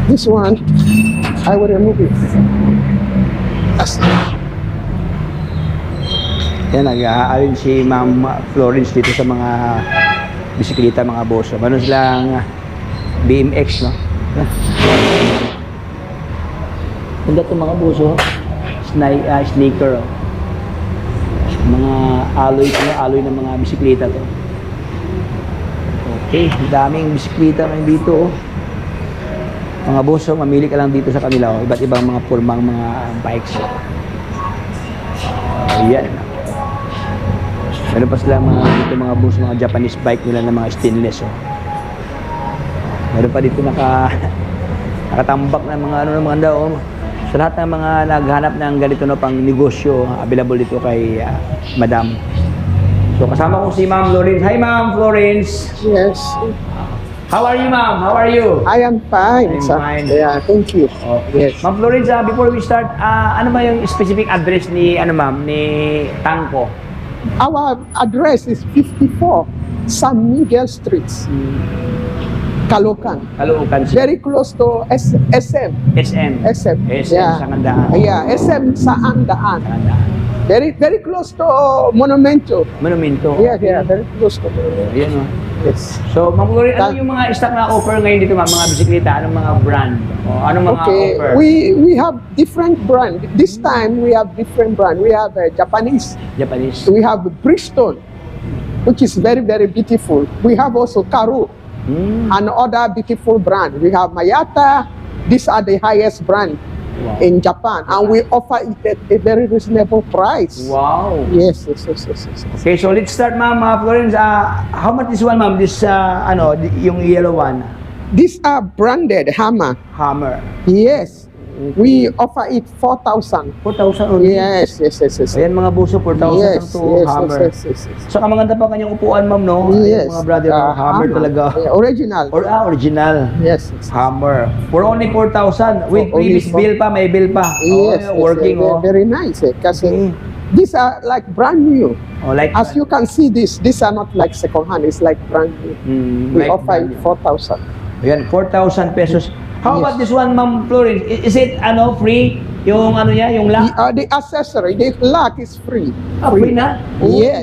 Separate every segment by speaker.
Speaker 1: This one, I will remove it. That's
Speaker 2: Yan, nag-aalin si Ma'am Florence dito sa mga bisikleta, mga boss. So, meron silang BMX, no? Yan. Ganda itong mga boss, oh. Sneaker, oh. Mga alloy ng mga bisikleta to. Okay, daming bisikleta ngayon dito, oh. Mga boss, oh, mamili ka lang dito sa kanila, oh. Iba't ibang mga purmang mga bikes, oh. Ayan. Meron pa sila mga dito mga boss, mga Japanese bike nila na mga stainless, oh. Meron pa dito nakatambak na mga ano ng mga daw, oh. Sa lahat ng mga naghanap ng ganito na pang negosyo, available dito kay Madam. So kasama ko si Ma'am Florence. Hi Ma'am Florence.
Speaker 1: yes.
Speaker 2: How are you, Ma'am? How are you?
Speaker 1: I am fine,
Speaker 2: I'm
Speaker 1: sir.
Speaker 2: fine.
Speaker 1: Yeah, thank you.
Speaker 2: Okay.
Speaker 1: Yes.
Speaker 2: Ma'am Florence, before we start, ano ba yung specific address ni Ma'am ni Tangko?
Speaker 1: Our address is 54 San Miguel Street, Caloocan.
Speaker 2: Caloocan.
Speaker 1: Very close to SM.
Speaker 2: SM.
Speaker 1: SM.
Speaker 2: SM sa Kandaan.
Speaker 1: Yeah, SM sa Andaan.
Speaker 2: Kandaan.
Speaker 1: Very close to Monumento.
Speaker 2: Monumento.
Speaker 1: Yeah, very close to.
Speaker 2: Ayan, oh.
Speaker 1: Yes.
Speaker 2: So, Ma'am Florence, ano yung mga stock na offer ngayon dito, Ma'am? Mga bisikleta, anong mga brand? O, anong mga offer?
Speaker 1: We have different brand. This time we have different brand. We have Japanese. We have Bridgestone, which is very beautiful. We have also Karoo. And other beautiful brand. We have Mayata. These are the highest brand in Japan, and we offer it at a very reasonable price.
Speaker 2: Wow.
Speaker 1: Yes.
Speaker 2: Okay, so let's start, Ma'am Florence. How much this one, Ma'am? This, yung yellow one?
Speaker 1: These are branded Hammer.
Speaker 2: Hammer.
Speaker 1: Yes. We offer it 4,000.
Speaker 2: 4,000 only?
Speaker 1: Yes.
Speaker 2: Ayan mga buso, 4,000
Speaker 1: Yes,
Speaker 2: to Hammer.
Speaker 1: yes.
Speaker 2: Saka maganda pa kanyang upuan, Ma'am, no?
Speaker 1: Yes.
Speaker 2: Ayan, mga brother, Hammer talaga.
Speaker 1: Yeah, original.
Speaker 2: Original.
Speaker 1: Yes.
Speaker 2: Hammer. For only 4,000. With
Speaker 1: Only
Speaker 2: previous bill pa, may bill pa.
Speaker 1: Yes.
Speaker 2: Working, oh.
Speaker 1: Very nice. Kasi these are like brand new.
Speaker 2: Oh, like
Speaker 1: As you can see, these are not like second hand. It's like brand new. We
Speaker 2: like
Speaker 1: offer
Speaker 2: brand
Speaker 1: it
Speaker 2: new.
Speaker 1: 4,000.
Speaker 2: Ayan, 4,000 pesos. How about this one, Ma'am Florence? Is it free? Yung niya, yung lock?
Speaker 1: The accessory, the lock is free.
Speaker 2: Free na?
Speaker 1: Yes.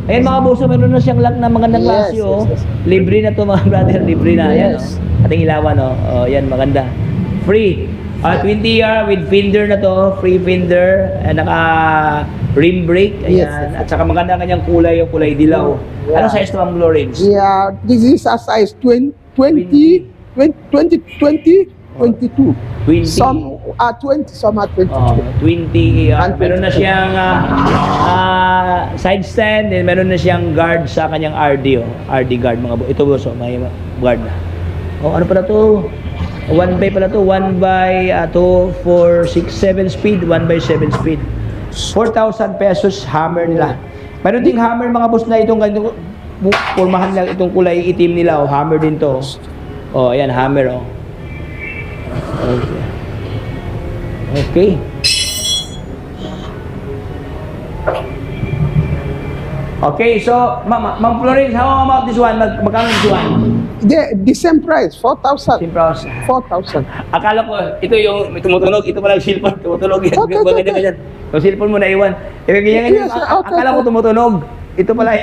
Speaker 2: Ayan mga boso, meron na siyang lock na magandang klase, oh.
Speaker 1: Yes.
Speaker 2: Libre na to mga brother, libre na. Ayan,
Speaker 1: Yes.
Speaker 2: oh. Ating ilawan, oh. Oh, yan, maganda. Free. 20 with fender na to, free fender, naka rim brake, ayan.
Speaker 1: Yes.
Speaker 2: At saka maganda ang kanyang kulay, yung kulay dilaw.
Speaker 1: Yeah.
Speaker 2: Ano size to, Ma'am Florence?
Speaker 1: Yeah, this is a size 22.
Speaker 2: 20.
Speaker 1: Some are 20, some are 22.
Speaker 2: 20.
Speaker 1: And
Speaker 2: Meron na siyang side stand, and meron na siyang guard sa kanyang RD. Oh. RD guard, mga ito boss, may guard na. Oh, ano pala to? 1 by pala to. 1 by 2, 4, 6, 7 speed. 1 by 7 speed. 4,000 pesos Hammer nila. Meron ding Hammer mga boss na itong ganito. Purmahan lang itong kulay itim nila. Oh. Hammer din to. Oh, ayan, Hammer. Oh. Okay. Okay, so Ma'am Florence, how about this one? Magkano this one?
Speaker 1: The same price, 4,000. 4,000.
Speaker 2: Akala ko ito yung tumutunog, ito pala yung cellphone, tumutunog yan.
Speaker 1: Okay.
Speaker 2: Ganyan. Yung cellphone mo naiwan.
Speaker 1: Yes, okay.
Speaker 2: Akala ko tumutunog. Ito pala.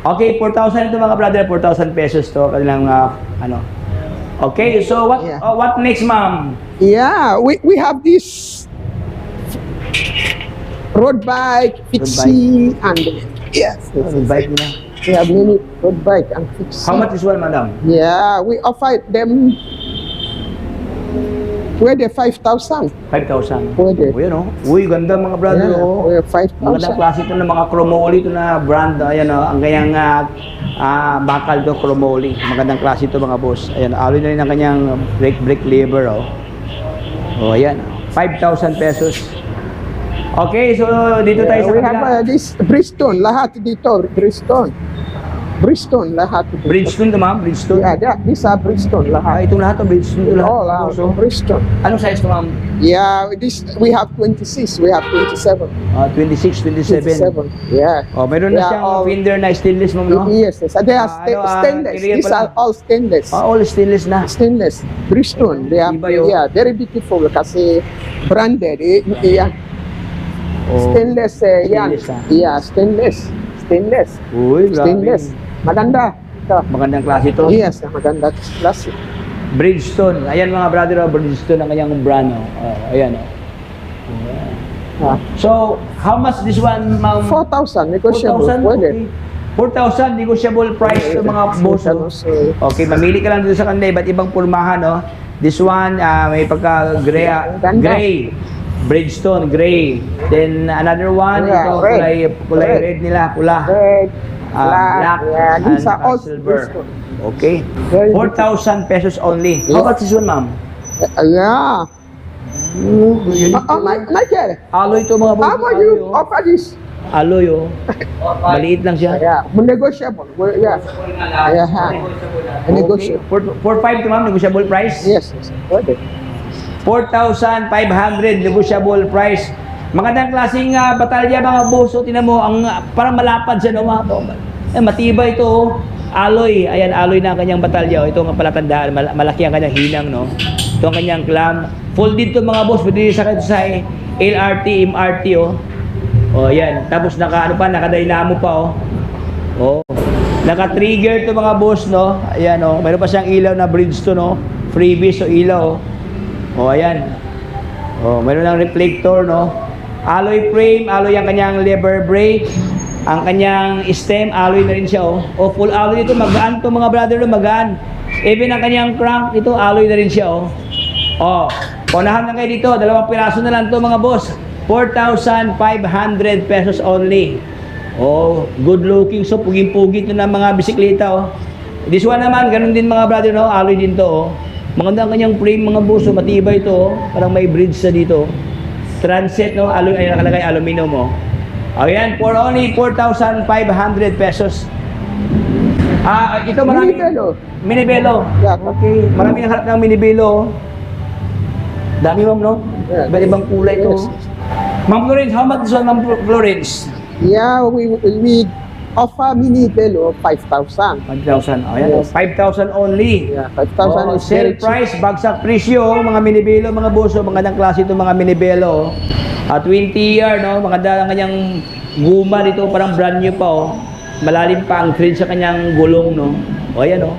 Speaker 2: Okay, 4,000 ito mga brother, 4,000 pesos to kanilang Okay, so what next, Ma'am?
Speaker 1: Yeah, we have this road bike, fixie, and yes.
Speaker 2: Road bike nila.
Speaker 1: We have many road bike and fixie.
Speaker 2: How much is one, Madam?
Speaker 1: Yeah, we offer them pwede 5,000.
Speaker 2: 5,000.
Speaker 1: Pwede.
Speaker 2: Uy, ano? Uy, ganda mga brother.
Speaker 1: Yeah,
Speaker 2: Oh.
Speaker 1: pwede 5,000.
Speaker 2: Magandang klase ito ng mga chromoly ito na brand. Ayan, oh, ang kanyang bakal to, chromoly. Magandang klase ito mga boss. Ayan, alloy na rin ang kanyang brake lever. Oh, oh ayan. 5,000 pesos. Okay, so dito tayo sa
Speaker 1: we
Speaker 2: kabila.
Speaker 1: have this Bridgestone, lahat dito, Bridgestone. Bridgestone lahat.
Speaker 2: Bridgestone to ma'am, Bridgestone.
Speaker 1: Yeah, these are Bridgestone lahat.
Speaker 2: Itong lahat to Bridgestone to lahat.
Speaker 1: All are
Speaker 2: So,
Speaker 1: Bridgestone.
Speaker 2: anong size to ma'am?
Speaker 1: Yeah, this we have 26, we have 27.
Speaker 2: 26, 27.
Speaker 1: 27. Yeah.
Speaker 2: Oh, meron na
Speaker 1: Yeah,
Speaker 2: siyang
Speaker 1: all-
Speaker 2: fender na stainless ma'am, no?
Speaker 1: Yes, yes. They are stainless.
Speaker 2: illegal
Speaker 1: These
Speaker 2: pala.
Speaker 1: are all stainless.
Speaker 2: All stainless na.
Speaker 1: Stainless. Bridgestone. They are,
Speaker 2: Iba yun.
Speaker 1: yeah, very beautiful kasi branded. Yeah.
Speaker 2: Oh.
Speaker 1: Stainless, yan.
Speaker 2: Stainless, ah.
Speaker 1: Yeah, stainless. Stainless.
Speaker 2: Uy, grabe.
Speaker 1: Stainless. Maganda. Ito.
Speaker 2: Magandang klase to.
Speaker 1: Yes, maganda. Classic.
Speaker 2: Bridgestone. Ayan mga brother, Bridgestone ang kanyang brand. Ayan.
Speaker 1: Ah,
Speaker 2: So, how much this one, ma'am?
Speaker 1: 4,000 negotiable.
Speaker 2: 4,000?
Speaker 1: Pwede.
Speaker 2: Okay. 4,000 negotiable price to mga boss. Oh. Okay, mamili ka lang dito sa kanila, iba't ibang purmahan, no? This one, may pagka gray,
Speaker 1: Ganda.
Speaker 2: gray. Bridgestone, gray. Then another one,
Speaker 1: Yeah,
Speaker 2: ito,
Speaker 1: red.
Speaker 2: kulay
Speaker 1: Red.
Speaker 2: red nila, pula.
Speaker 1: Red.
Speaker 2: Black,
Speaker 1: Yeah, these
Speaker 2: and
Speaker 1: are all
Speaker 2: silver.
Speaker 1: Bridgestone.
Speaker 2: Okay.
Speaker 1: Very
Speaker 2: 4,000 pesos only.
Speaker 1: Yeah.
Speaker 2: How about this one, ma'am?
Speaker 1: Yeah. Michael,
Speaker 2: Alloy to mga boss.
Speaker 1: how about you offer this?
Speaker 2: Alloy, oh. Maliit lang siya.
Speaker 1: Yeah, negotiable. Yeah. Yeah. Negotiable.
Speaker 2: Okay. 4,500 to ma'am, negotiable price?
Speaker 1: Yes, yes. Pwede.
Speaker 2: 4,500 negotiable price. Magandang klaseng batalya mga boss. So, tinan mo, ang parang malapad siya, no, mga to. Matibay ito, oh. Alloy. Ayan, alloy na ang kanyang batalya. Oh. Ito ang palatandaan. Malaki ang kanyang hinang, no. Ito ang kanyang clamp. Folded to mga boss. Pwede sa LRT, MRT, oh. Oh, ayan. Tapos naka-dynamo pa, oh. Oh. Naka-trigger to mga boss, no. Ayan, oh. Mayroon pa siyang ilaw na Bridgestone, no. Freebies, so ilaw, oh. Oh, ayan. Oh, mayroon ng reflector, no. Alloy frame, alloy ang kanyang lever brake. Ang kanyang stem, alloy na rin siya, oh. Oh, full alloy nito, magaan to mga brother, no, magaan. Even ang kanyang crank, ito, alloy na rin siya, oh. Oh, unahan na kayo dito, 2 piraso na lang to mga boss. 4,500 pesos only. Oh, good looking, so puging-pugi to ng mga bisikleta, oh. This one naman, ganun din mga brother, no, alloy din to, oh. Maganda ang kanyang frame mga boss, so matibay to, oh. Parang may bridge sa dito. Transit, no, alloy, ay nakalagay aluminum, oh. Ayan, for only 4,500 pesos. Ito marami.
Speaker 1: Minibelo.
Speaker 2: Minibelo.
Speaker 1: Yeah.
Speaker 2: Okay, marami ang harap ng minibelo, oh. Dami ma'am, no?
Speaker 1: Yeah.
Speaker 2: Iba't ibang kulay to.
Speaker 1: Yes.
Speaker 2: Ma'am Florence, how much is one, Ma'am Florence?
Speaker 1: Yeah, we offer mini bello 5,000.
Speaker 2: 5,000. Ayan,
Speaker 1: Yes.
Speaker 2: 5,000 only.
Speaker 1: Yeah, 5,000 is
Speaker 2: Sale
Speaker 1: very cheap.
Speaker 2: price, bagsak presyo, mga minibelo, mga boso, magandang klase itong mga minibelo. 20 year, no? Maganda ang kanyang guma dito, parang brand new pa, oh. Malalim pa ang thread sa kanyang gulong, no? O, ayan, oh.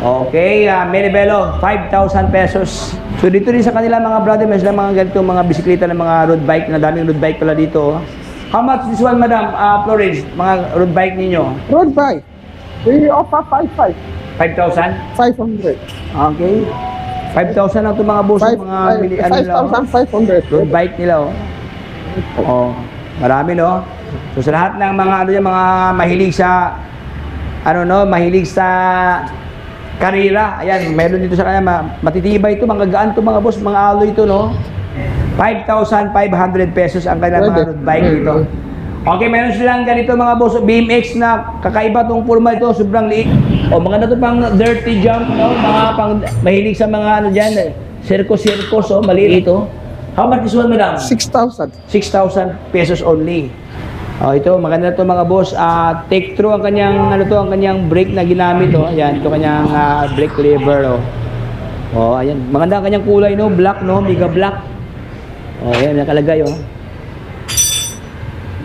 Speaker 2: Okay, minibelo, 5,000 pesos. So dito rin sa kanila mga brother, may sila mga ganito, mga bisikleta ng mga road bike, na daming road bike pala dito, oh. How much this one, Madam Florence, mga road bike ninyo?
Speaker 1: Road bike, we offer 5,500.
Speaker 2: 5,000?
Speaker 1: 500.
Speaker 2: Okay. 5,000 lang ito mga boss, mga mini, ano nila, oh.
Speaker 1: 5,500.
Speaker 2: Road bike nila, oh. Oh, marami, no? So sa lahat ng mga ano yan, mga mahilig sa ano, no, mahilig sa karera. Ayan, meron dito sa kanya, matitibay ito, mga gaan ito mga boss, mga alloy ito, no? 5,500 pesos ang kanilang mga road bike dito. Okay, meron silang ganito mga boss, BMX na kakaiba tong forma ito, sobrang liit. O, mga na ito pang dirty jump, no? Mga pang mahilig sa mga ano dyan, circus, oh, maliit ito. How much is one, madam?
Speaker 1: 6,000.
Speaker 2: 6,000 pesos only. Oh, ito maganda to mga boss. Take through ang kanyang ano to, ang kanyang brake na ginamit, oh. Ayan, ito kanyang brake lever, oh. Oh, ayan. Maganda ang kanyang kulay, no, black, no, mega black. Oh, ayan nakalagay, oh.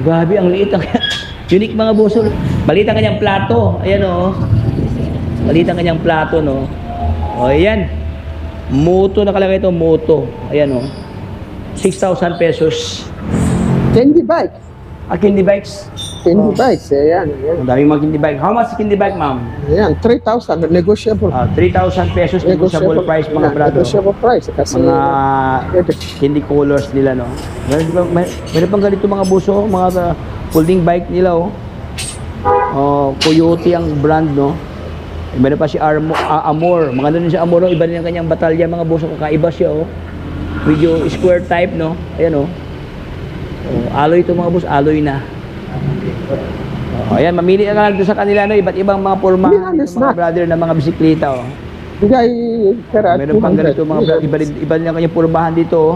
Speaker 2: Grabe ang liit ang unique mga boss. Maliit ang kanyang plato. Ayan, oh. Maliit ang kanyang plato, no. Oh, ayan. Moto nakalagay ito, moto. Ayan, oh. 6,000 pesos.
Speaker 1: Candy bike.
Speaker 2: Candy bikes.
Speaker 1: Candy bikes, ayan. Ayan.
Speaker 2: Ang daming mga candy bike. How much candy bike, ma'am?
Speaker 1: Ayan, 3,000, negotiable.
Speaker 2: 3,000 pesos negotiable price mga
Speaker 1: yeah,
Speaker 2: brado.
Speaker 1: Negotiable price. Kasi,
Speaker 2: Mga candy colors nila, no? Meron pang ganito mga buso, mga folding bike nila, oh. Coyote ang brand, no? Meron pa si Amor. Maganda din si Amor, no? Iba din ang kanyang batalya, mga buso. Kakaiba siya, oh. Medyo square type, no? Ayan, oh. Alloy ito mga boss, alloy na. Ayan, mamili ka lang doon sa kanila, no? Iba't ibang mga porma,
Speaker 1: Hindi na,
Speaker 2: dito, mga brother, na mga bisikleta, oh.
Speaker 1: Bigay, pera,
Speaker 2: Meron pang ganito, mga brother, iba lang kanyang pormahan dito, oh.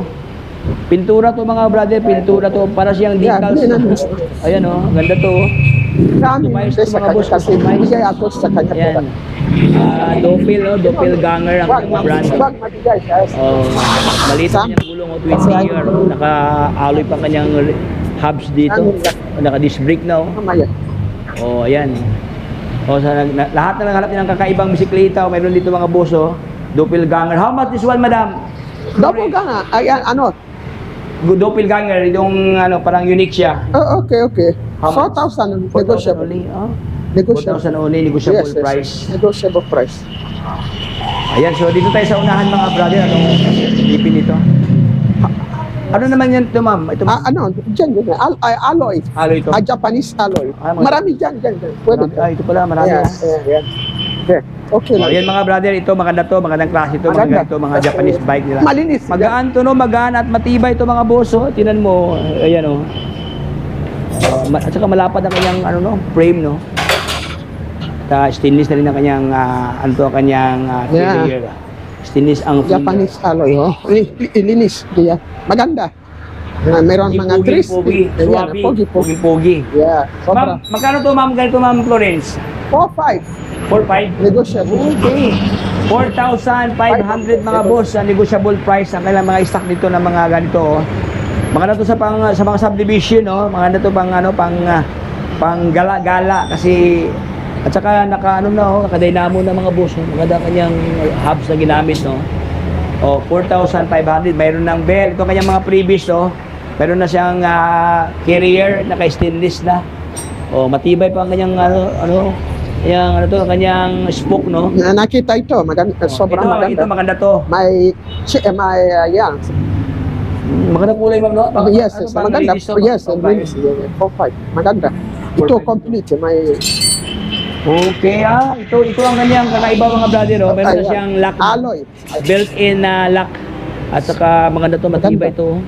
Speaker 2: Pintura to, mga brother, pintura to, para siyang decals. Ayan, oh, ganda to, oh.
Speaker 1: Kami,
Speaker 2: Customize to, mga boss,
Speaker 1: kasi
Speaker 2: customize.
Speaker 1: bigay ako sa kanya
Speaker 2: Ayan.
Speaker 1: pera.
Speaker 2: Doppel, no? Doppelganger ang mga brand.
Speaker 1: Wag mabigay siya.
Speaker 2: Oh, maliit ang kanyang gulong, oh, 20 year, oh. Naka-alloy pa kanyang hubs dito. Naka-disc brake na, oh.
Speaker 1: Mamaya.
Speaker 2: Oh, ayan. Oh, lahat na naghanap niya ng kakaibang bisikleta, oh, mayroon dito mga boss, oh. Doppelganger. How much this one, madam?
Speaker 1: Double gana. Ayan, ano?
Speaker 2: Doppelganger, yung ano, parang unique siya.
Speaker 1: Oh, okay, okay.
Speaker 2: How much?
Speaker 1: 4,000
Speaker 2: 4,000
Speaker 1: negotiable.
Speaker 2: only. Oh.
Speaker 1: Negotiable.
Speaker 2: 4,000 only, negotiable
Speaker 1: Yes,
Speaker 2: price.
Speaker 1: Negotiable price.
Speaker 2: Ayan, so dito tayo sa unahan, mga brother. Anong ipin nito? Ano naman yan ito, ma'am? Ito,
Speaker 1: Ano, dyan, dyan. Alloy.
Speaker 2: alloy ito.
Speaker 1: Japanese alloy.
Speaker 2: Mga-
Speaker 1: Marami dyan. Pwede.
Speaker 2: Ito pala, marami.
Speaker 1: Ayan,
Speaker 2: Oh.
Speaker 1: ayan. Okay. Okay
Speaker 2: Oh,
Speaker 1: lang.
Speaker 2: yan mga brother, ito maganda to, magandang klase ito, mga
Speaker 1: Maganda.
Speaker 2: ganito, mga Japanese bike nila.
Speaker 1: Malinis.
Speaker 2: Magaan to, no, magaan at matibay to, mga boss, oh. Tinan mo, ayan, oh. At saka malapad ang kanyang ano, no, frame, no. Stainless na rin ang kanyang ano to, ang kanyang
Speaker 1: Yeah.
Speaker 2: filler. Stainless ang filler.
Speaker 1: Japanese alloy, oh. Linis. Kaya, maganda. Meron mga trees. Ayan, pogi.
Speaker 2: Pogi.
Speaker 1: Yeah,
Speaker 2: Ma'am,
Speaker 1: sobra.
Speaker 2: magkano to, ma'am? Ganito, ma'am Florence?
Speaker 1: 4,500.
Speaker 2: 4,500.
Speaker 1: Negotiable.
Speaker 2: Okay. 4,500 mga boss, negotiable price ang kailang mga stock dito ng mga ganito. Oh. Mga na to sa mga subdivision, no. Mga na to pang gala-gala kasi at saka naka naka-dynamo na mga boss, no. Maganda kanyang hubs na ginamit, no. Oh, 4,500. Mayroon ng bell. Ito kanyang mga previous, no. Meron na siyang carrier, naka-stainless na. Oh, matibay pa ang kanyang kanyang spoke, no.
Speaker 1: Nakita ito, maganda, sobrang maganda.
Speaker 2: Ito maganda to.
Speaker 1: Yan.
Speaker 2: Maganda kulay, ma'am, no?
Speaker 1: Yes, maganda.
Speaker 2: malinis to,
Speaker 1: Yes,
Speaker 2: ma'am?
Speaker 1: linis. 4,500. Maganda. Ito complete, may
Speaker 2: Okay, ito ang kanyang kakaiba, mga brother, no? Meron na siyang lock,
Speaker 1: alloy.
Speaker 2: built-in na lock. At saka maganda to, matibay to.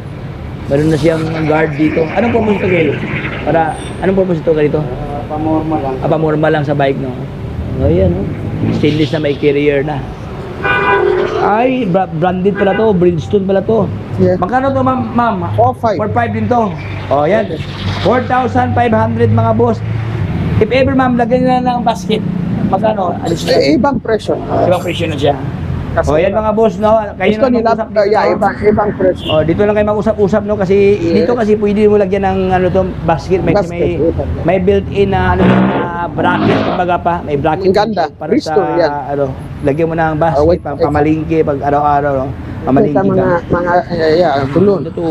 Speaker 2: Meron na siyang guard dito. Anong purpose ito, Gail? Anong purpose ito ganito?
Speaker 3: Pamorma lang.
Speaker 2: Pamorma lang sa bike, no? Ayan, no? Stainless na may carrier na. Ay, branded pala to, Bridgestone pala to.
Speaker 1: Yeah.
Speaker 2: Magkano to, ma'am?
Speaker 1: 4,500.
Speaker 2: 4,500 din to. Oh, yan. 4,500 mga boss. If ever, ma'am, lagyan nila ng basket. Magkano? Additional.
Speaker 1: Ibang presyo.
Speaker 2: Ibang presyo na siya.
Speaker 1: Kasi
Speaker 2: Oh, yan mga boss, no? Kayo
Speaker 1: gusto
Speaker 2: na
Speaker 1: nila,
Speaker 2: mag-usap dito.
Speaker 1: ibang presyo.
Speaker 2: Oh, dito lang kayo mag-usap-usap, no? Kasi dito kasi pwede mo lagyan ng basket.
Speaker 1: Basket,
Speaker 2: May built-in na bracket, kumbaga pa. May bracket.
Speaker 1: Ang ganda.
Speaker 2: Para
Speaker 1: Bristol,
Speaker 2: sa,
Speaker 1: yan.
Speaker 2: lagyan mo ng basket,
Speaker 1: wait,
Speaker 2: pamalingki, pag araw-araw, no? Pamalingki
Speaker 1: Sa mga gulong.
Speaker 2: Ito to.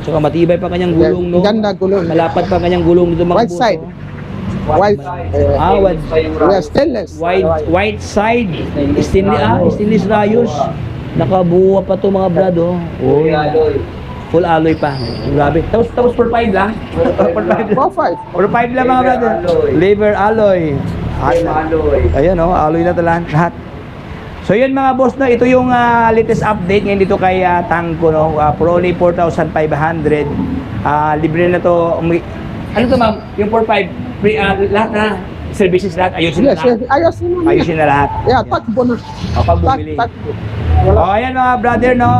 Speaker 2: Tsaka matibay pa kanyang gulong, no?
Speaker 1: Ganda gulong.
Speaker 2: Malapad pa kanyang gulong dito, mga
Speaker 1: White
Speaker 2: boss,
Speaker 1: side.
Speaker 2: no?
Speaker 1: White.
Speaker 2: White.
Speaker 1: Yeah, stainless.
Speaker 2: White side. Stainless rayos. Nakabuo pa to, mga brad, oh. Oh. Full alloy pa. Grabe. Tapos 4,500 lang. 4,500 lang.
Speaker 1: 4,500.
Speaker 2: 4,500 lang, mga brad. Lever alloy. Ayan, oh, alloy na to lahat. So yun, mga boss, no, ito yung latest update ngayon dito kay Tangko, no. For only 4,500. Libre na to. Ano to, ma'am? Yung 4,500 free, lahat na services lahat, ayusin na
Speaker 1: Yes,
Speaker 2: lahat.
Speaker 1: ayusin mo.
Speaker 2: Ayusin na lahat.
Speaker 1: Yeah, takbo na.
Speaker 2: Pag bumili.
Speaker 1: Takbo.
Speaker 2: Oh, ayan mga brother, no.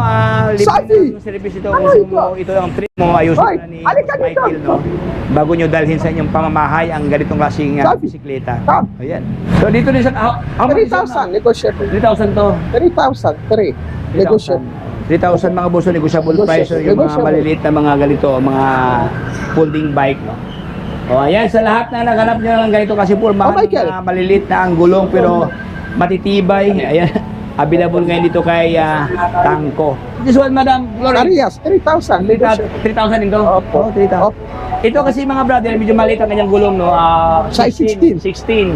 Speaker 2: Libre
Speaker 1: Sabi!
Speaker 2: na yung service ito. Kung gusto mo, ito ang trip mo, ayusin
Speaker 1: Hoy,
Speaker 2: na ni
Speaker 1: halika dito.
Speaker 2: Michael, no. Bago nyo dalhin sa inyong pamamahay ang ganitong klaseng
Speaker 1: Sabi!
Speaker 2: bisikleta.
Speaker 1: Come.
Speaker 2: Ayan. So dito din sa, how much is it,
Speaker 1: 3,000 negotiable.
Speaker 2: 3,000 to.
Speaker 1: 3,000, 3. Negotiable.
Speaker 2: 3,000 mga boso, negotiable
Speaker 1: Negotiable.
Speaker 2: price. So, yung mga
Speaker 1: Negotiable.
Speaker 2: maliliit na mga ganito, mga folding bike, no. O, ayan, sa lahat na naghanap nyo ng ganito kasi po,
Speaker 1: Michael.
Speaker 2: mga maliliit na ang gulong pero matitibay. Ayan, available ngayon dito kay Tangko. This one, Madam Florence.
Speaker 1: Arias, 3,000 negotiable.
Speaker 2: 3,000 din to?
Speaker 1: Opo.
Speaker 2: Oh, 3,000.
Speaker 1: Opo.
Speaker 2: Ito kasi mga brother, medyo maliit ang kanyang gulong, no?
Speaker 1: Size 16.
Speaker 2: 16.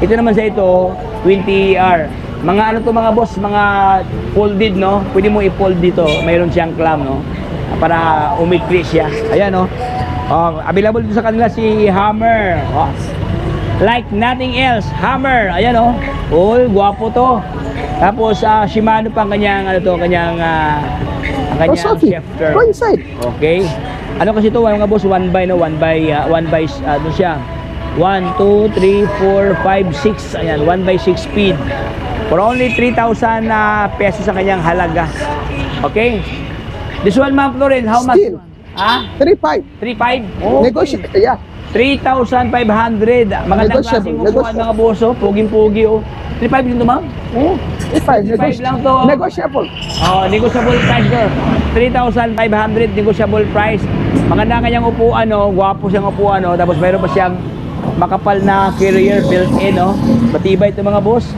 Speaker 2: Ito naman sa ito, 20R. Mga ano to, mga boss, mga folded, no? Pwede mo i-fold dito. Mayroon siyang clamp, no? Para umikli siya. Ayan, no? Available dito sa kanila si Hammer. Oh. Like nothing else, Hammer. Ayan, oh. Gwapo to. Tapos Shimano pa ang kanyang kanyang
Speaker 1: Sophie,
Speaker 2: shifter.
Speaker 1: go inside.
Speaker 2: Okay. Ano kasi ito, mga boss, one by ano siya. 1, 2, 3, 4, 5, 6. Ayan, 1/6 speed. For only 3,000 pesos sa kanyang halaga. Okay? This one, Ma'am Florence, how much?
Speaker 1: Still.
Speaker 2: Ha?
Speaker 1: 3.5.
Speaker 2: 3,500? Oh,
Speaker 1: Negotiable. Yeah.
Speaker 2: 3,500. Magandang klaseng upuan mga boso. Puging-pugi, oh. 3,500 din to, ma'am?
Speaker 1: Oh, 3.5.
Speaker 2: 3,500 lang to.
Speaker 1: Negotiable.
Speaker 2: Oh, negotiable price to. 3,500 negotiable price. Maganda kanyang upuan, oh. Gwapo siyang upuan, oh. Tapos mayroon pa siyang makapal na carrier built-in, oh. Matibay ito mga boss.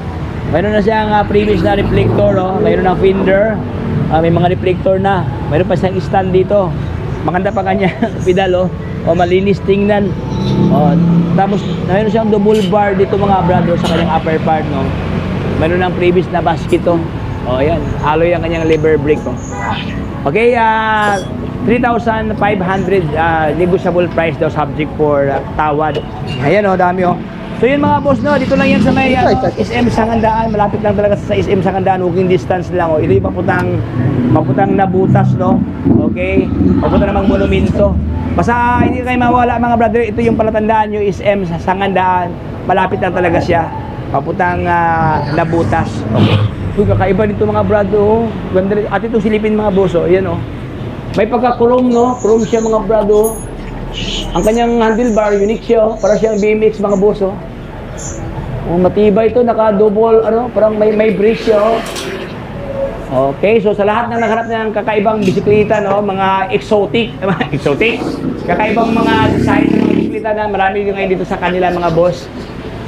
Speaker 2: Mayroon na siyang previous na reflector, oh. Mayroon ng fender. May mga reflector na. Mayroon pa siyang stand dito. Maganda pa kanya pedal, oh. O malinis tingnan. O, tapos mayroon siyang double bar dito mga brother sa kanyang upper part, no. Mayroon ng previous na basket, oh. O ayan, alloy ang kanyang lever brake, oh. Okay, 3,500 negotiable price daw, subject for tawad. Ayan, oh, dami, oh. So yun mga boss, no, dito lang yan sa may SM Sangandaan, malapit lang talaga sa SM Sangandaan, walking distance lang, oh. Ito yung paputang Nabutas, no. Okay, papunta namang monumento. Basta hindi kayo mawala mga brother, ito yung palatandaan nyo, SM sa Sangandaan, malapit lang talaga siya, paputang Nabutas. Okay. Uy, kakaiba dito mga brother, oh. Ganda rin. At ito silipin mga boss, oh. Ayan, oh. May pagka-chrome, no, chrome siya mga brother, oh. Ang kanyang handlebar, unique siya, oh. Para siyang BMX mga boss, oh. Oh, matibay ito, naka-double, ano, parang may brace siya, oh. Okay, so sa lahat ng naghanap ng kakaibang bisikleta, no, mga exotic, kakaibang mga design ng mga bisikleta na marami ngayon dito sa kanila mga boss.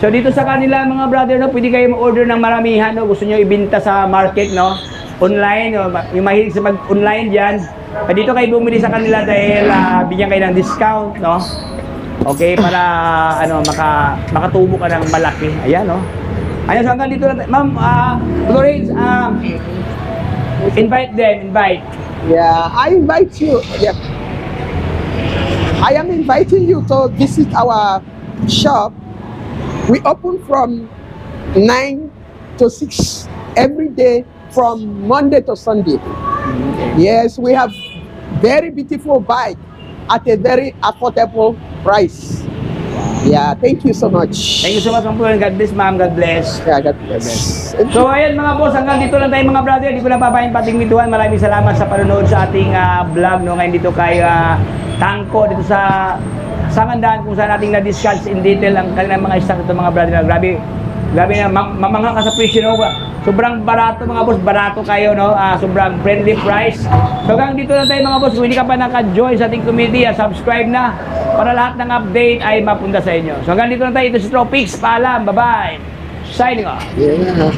Speaker 2: So dito sa kanila mga brother, no, pwede kayo ma-order ng maramihan, no, gusto nyo ibenta sa market, no, online, no, yung mahilig sa mag-online dyan, dito kayo bumili sa kanila dahil bigyan kayo ng discount, no. Okay, para ano, makatubo ka ng malaki. Ayan, no. Ayan, so hanggang dito lang. Ma'am, Florence, invite them, invite.
Speaker 1: Yeah, I invite you. Yeah. I am inviting you to visit our shop. We open from 9 to 6 every day from Monday to Sunday. Yes, we have very beautiful bike at a very affordable price. Yeah, thank you so much.
Speaker 2: Thank you so much, Ma'am Florence. God bless, ma'am. God bless.
Speaker 1: Yeah, God bless.
Speaker 2: So ayan mga boss, hanggang dito lang tayo mga brother. Hindi ko na papahin pating mituan. Maraming salamat sa panonood sa ating vlog, no. Ngayon dito kay Tangko dito sa Sangandaan, kung saan nating na-discuss in detail ang kanilang mga stock ito mga brother. Grabe na, mamangha ka sa presyo, no. Sobrang barato mga boss, barato kayo, no. Sobrang friendly price. So hanggang dito lang tayo mga boss. Kung hindi ka pa naka-join sa ating committee, subscribe na para lahat ng update ay mapunta sa inyo. So hanggang dito lang tayo. Ito si Tropics. Paalam. Bye-bye. Signing off.
Speaker 1: Yeah.